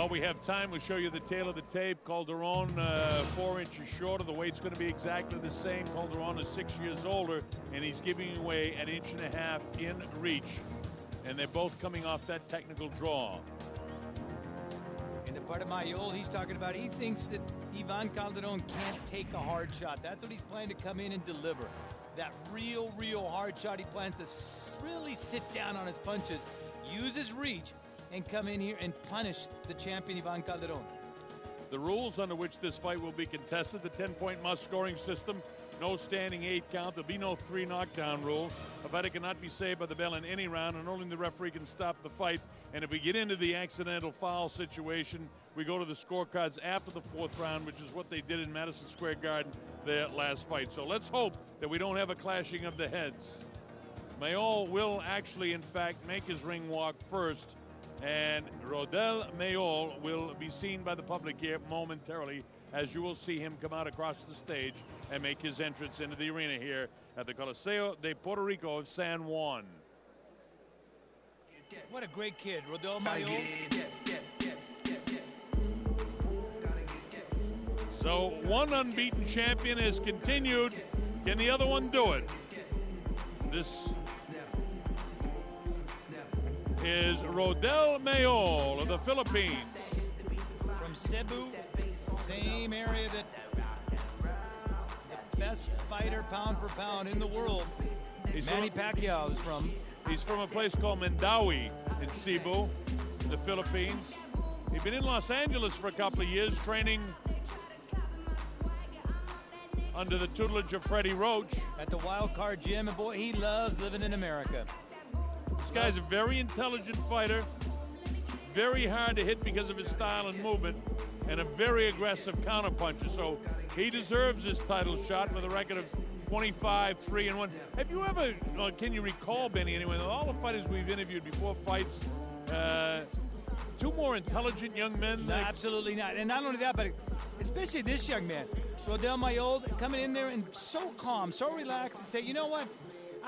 While we have time, we'll show you the tail of the tape. Calderon, 4 inches shorter. The weight's going to be exactly the same. Calderon is 6 years older, and he's giving away 1.5 inches in reach. And they're both coming off that technical draw. In the part of Mayol, he's talking about he thinks that Ivan Calderon can't take a hard shot. That's what he's planning to come in and deliver. That real hard shot. He plans to really sit down on his punches, use his reach, and come in here and punish the champion Ivan Calderon. The rules under which this fight will be contested, the 10-point must scoring system, no standing 8 count, there'll be no 3 knockdown rule. A fighter cannot be saved by the bell in any round, and only the referee can stop the fight. And if we get into the accidental foul situation, we go to the scorecards after the 4th round, which is what they did in Madison Square Garden their last fight. So let's hope that we don't have a clashing of the heads. Mayol will actually, in fact, make his ring walk first. And Rodel Mayol will be seen by the public here momentarily, as you will see him come out across the stage and make his entrance into the arena here at the Coliseo de Puerto Rico of San Juan. What a great kid, Rodel Mayol. So one unbeaten champion has continued. Can the other one do it? This is Rodel Mayol of the Philippines. From Cebu, same area that the best fighter pound for pound in the world, Manny Pacquiao, is from. He's from a place called Mandawi in Cebu, the Philippines. He's been in Los Angeles for a couple of years training under the tutelage of Freddie Roach. At the Wild Card Gym, and boy, he loves living in America. This guy's a very intelligent fighter, very hard to hit because of his style and movement, and a very aggressive counterpuncher. So he deserves this title shot with a record of 25-3-1. Have you ever, can you recall, Benny, anyway, all the fighters we've interviewed before fights, 2 more intelligent young men? No, absolutely not. And not only that, but especially this young man, Rodel Mayol, coming in there and so calm, so relaxed, and say, you know what?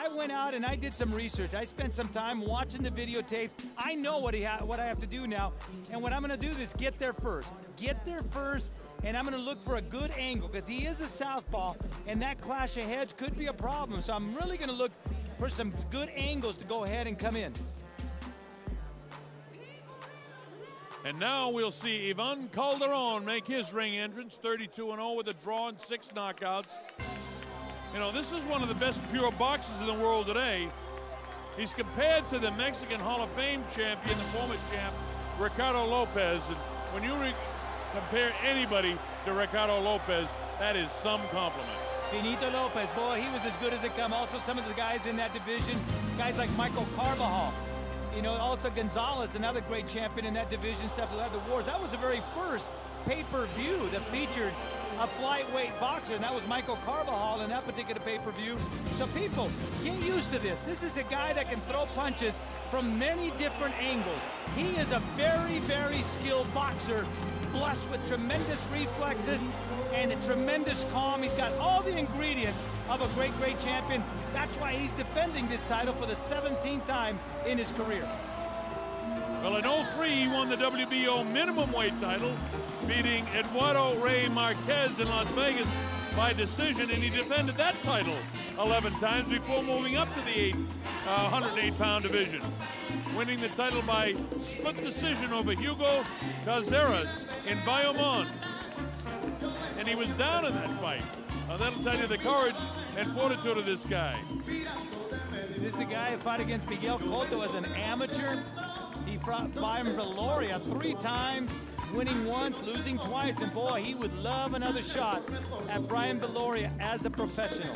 I went out and I did some research. I spent some time watching the videotapes. I know what I have to do now. And what I'm going to do is get there first. Get there first, and I'm going to look for a good angle because he is a southpaw, and that clash of heads could be a problem. So I'm really going to look for some good angles to go ahead and come in. And now we'll see Ivan Calderon make his ring entrance, 32-0 with a draw and 6 knockouts. You know, this is one of the best pure boxers in the world today. He's compared to the Mexican Hall of Fame champion, the former champ, Ricardo Lopez. And when you compare anybody to Ricardo Lopez, that is some compliment. Finito Lopez, boy, he was as good as it come. Also, some of the guys in that division, guys like Michael Carbajal. You know, also Gonzalez, another great champion in that division, stuff who had the wars. That was the very first pay-per-view that featured a flyweight boxer, and that was Michael Carbajal in that particular pay-per-view. So people, get used to this. This is a guy that can throw punches from many different angles. He is a very skilled boxer, blessed with tremendous reflexes and a tremendous calm. He's got all the ingredients of a great champion. That's why he's defending this title for the 17th time in his career. Well, in 03, he won the WBO minimum weight title, beating Eduardo Rey Marquez in Las Vegas by decision, and he defended that title 11 times before moving up to the 108-pound division, winning the title by split decision over Hugo Caceres in Bayamon. And he was down in that fight. That'll tell you the courage and fortitude of this guy. This is a guy who fought against Miguel Cotto as an amateur. He fought Brian Valoria 3 times, winning once, losing twice, and boy, he would love another shot at Brian Valoria as a professional.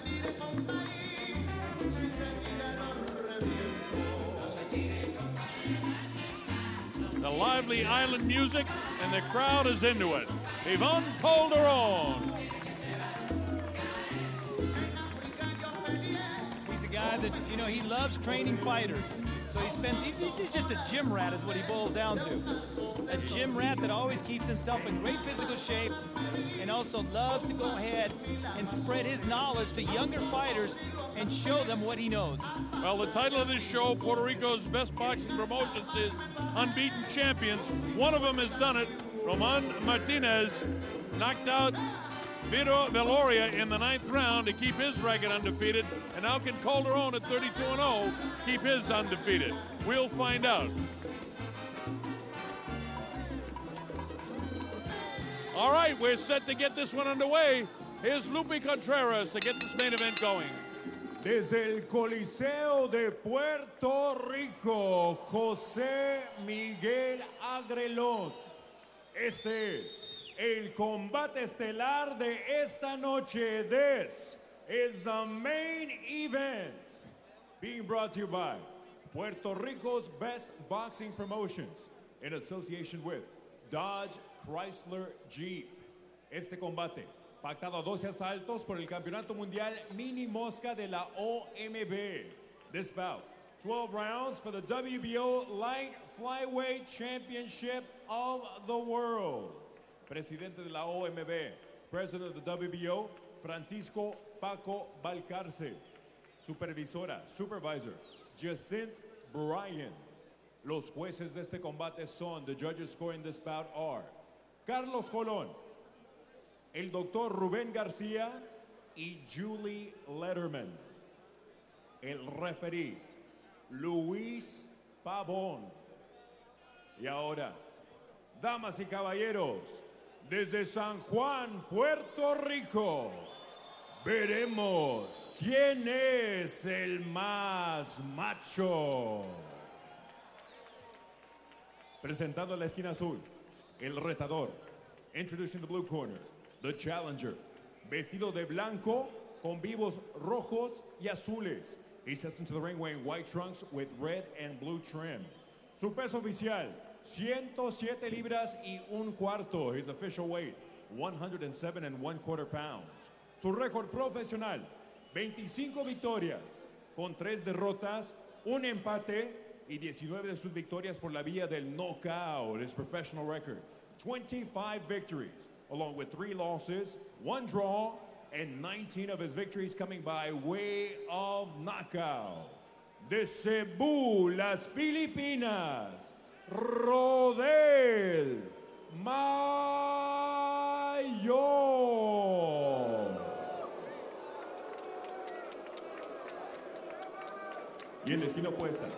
The lively island music, and the crowd is into it. Ivan Calderon. He's a guy that, you know, he loves training fighters. So he's just a gym rat is what he boils down to. A gym rat that always keeps himself in great physical shape and also loves to go ahead and spread his knowledge to younger fighters and show them what he knows. Well, the title of this show, Puerto Rico's Best Boxing Promotions, is Unbeaten Champions. One of them has done it. Roman Martinez knocked out Vito Veloria in the 9th round to keep his record undefeated. And now can Calderon at 32-0 keep his undefeated? We'll find out. All right, we're set to get this one underway. Here's Lupe Contreras to get this main event going. Desde el Coliseo de Puerto Rico, José Miguel Agrelot. Este es el combate estelar de esta noche. This is the main event being brought to you by Puerto Rico's Best Boxing Promotions in association with Dodge Chrysler Jeep. Este combate pactado a 12 asaltos por el Campeonato Mundial Mini Mosca de la OMB. This bout, 12 rounds for the WBO Light Flyweight Championship of the World. Presidente de la OMB, President of the WBO, Francisco Paco Valcarce. Supervisor, Jacinth Bryan. Los jueces de este combate son, the judges scoring this bout are Carlos Colón, el doctor Rubén García y Julie Letterman. El referee, Luis Pavón. Y ahora, damas y caballeros, desde San Juan, Puerto Rico, veremos quién es el más macho. Presentando a la esquina azul, el retador. Introducing the blue corner, the challenger. Vestido de blanco con vivos rojos y azules. He steps into the ring wearing white trunks with red and blue trim. Su peso oficial, 107 libras y un cuarto. His official weight, 107 1/4 pounds. Su récord profesional, 25 victorias con 3 derrotas, un empate y 19 de sus victorias por la vía del knockout. His professional record, 25 victories, along with 3 losses, 1 draw, and 19 of his victories coming by way of knockout. De Cebu, las Filipinas, Rodel Mayol. Y en la esquina opuesta,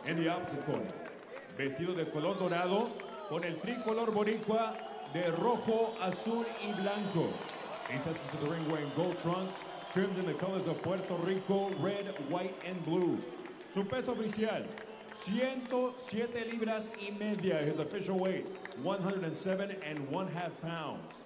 en the opposite corner, vestido de color dorado con el tricolor boricua de rojo, azul y blanco. He steps into the ring wearing gold trunks, trimmed in the colors of Puerto Rico, red, white, and blue. Su peso oficial, 107 libras y media. His official weight, 107 1/2 pounds.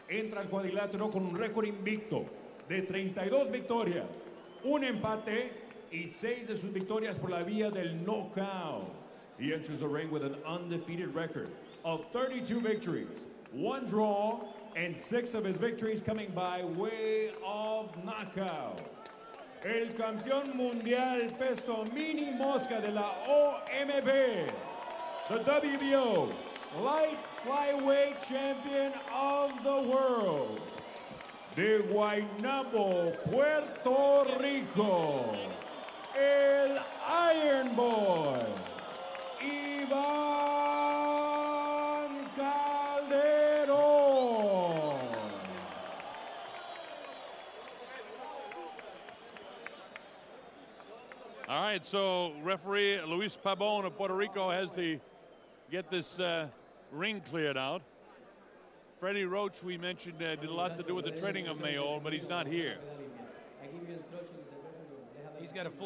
Entra al cuadrilátero con un récord invicto de 32 victorias, un empate y 6 de sus victorias por la vía del knockout. He enters the ring with an undefeated record of 32 victories, 1 draw, and 6 of his victories coming by way of knockout. El campeón mundial peso mini mosca de la OMB, the WBO Light Flyweight Champion of the World, de Guaynabo, Puerto Rico, el Iron Boy, Iván Calderon. All right, so referee Luis Pabon of Puerto Rico has to get this ring cleared out. Freddie Roach, we mentioned, did a lot to do with the training of Mayol, but he's not here. He's got a full